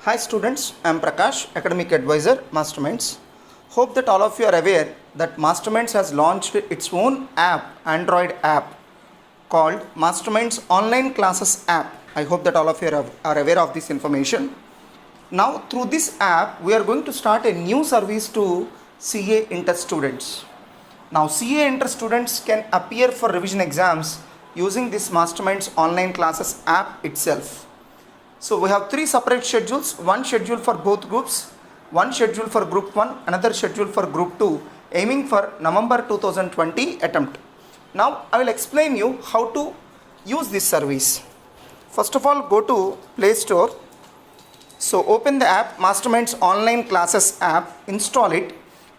Hi students, I am Prakash, Academic Advisor, Masterminds. Hope that all of you are aware that Masterminds has launched its own app, Android app called Masterminds Online Classes app. I hope that all of you are aware of this information. Now through this app, we are going to start a new service to CA Inter students. Now CA Inter students can appear for revision exams using this Masterminds Online Classes app itself. So we have three separate schedules, one schedule for both groups, one schedule for group 1, another schedule for group 2, aiming for November 2020 attempt. Now I will explain you how to use this service. First of all, go to Play Store. So open the app, Masterminds Online Classes app, install it.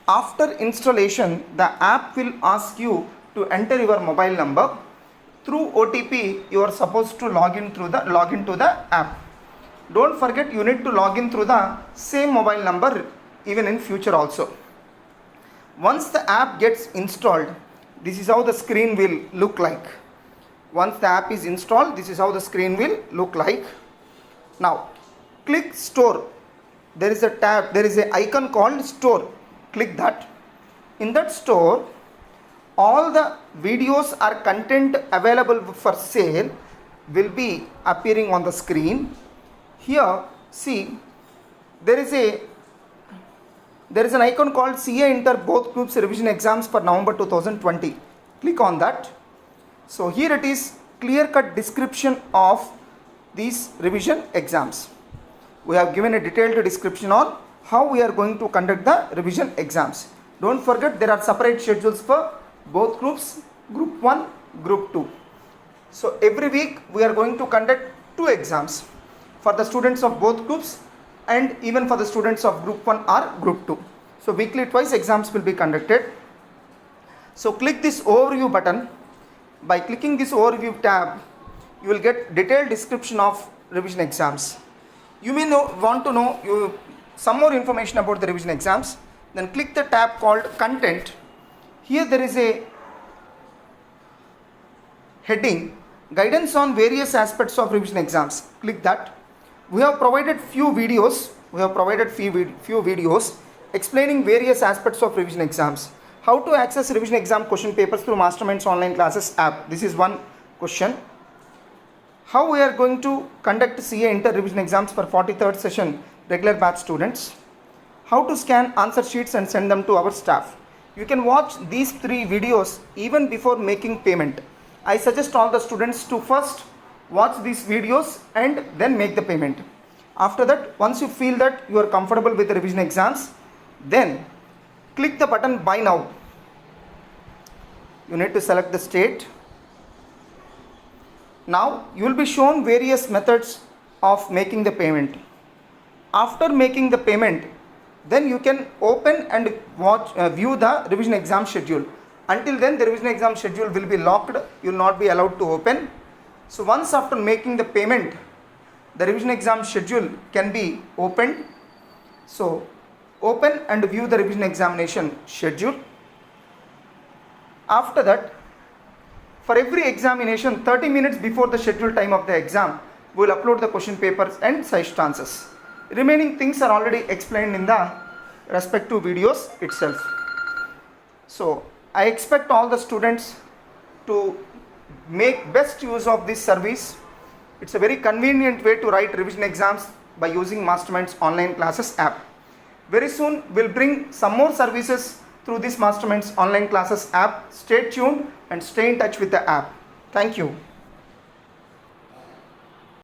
After installation, the app will ask you to enter your mobile number. Through OTP, you are supposed to log into the app. Don't forget, you need to log in through the same mobile number even in future also. Once the app gets installed, this is how the screen will look like. Once the app is installed, this is how the screen will look like. Now click Store. There is a tab, there is an icon called Store. Click that. In that store, all the videos or content available for sale will be appearing on the screen. Here, see, there is an icon called CA Inter both groups revision exams for November 2020. Click on that. So here it is, clear-cut description of these revision exams. We have given a detailed description on how we are going to conduct the revision exams. Don't forget, there are separate schedules for both groups, group 1, group 2. So every week we are going to conduct 2 exams for the students of both groups and even for the students of group 1 or group 2. So weekly twice exams will be conducted. So click this overview button. By clicking this overview tab, you will get detailed description of revision exams. You may want to know some more information about the revision exams. Then click the tab called Content. Here there is a heading, Guidance on various aspects of revision exams. Click that. We have provided few videos explaining various aspects of revision exams. How to access revision exam question papers through Masterminds Online Classes app. This is one question. How we are going to conduct CA Inter revision exams for 43rd session regular batch students. How to scan answer sheets and send them to our staff. You can watch these 3 videos even before making payment. I suggest all the students to first watch these videos and then make the payment. After that, once you feel that you are comfortable with the revision exams, then click the button Buy Now. You need to select the state. Now you will be shown various methods of making the payment. After making the payment, then you can open and view the revision exam schedule. Until then, the revision exam schedule will be locked. You will not be allowed to open. So once after making the payment, the revision exam schedule can be opened. So open and view the revision examination schedule. After that, for every examination, 30 minutes before the scheduled time of the exam, we will upload the question papers and suggested answers. Remaining things are already explained in the respective videos itself. So I expect all the students to make best use of this service. It's a very convenient way to write revision exams by using Masterminds Online Classes app. Very soon we'll bring some more services through this Masterminds Online Classes app. Stay tuned and stay in touch with the app. Thank you.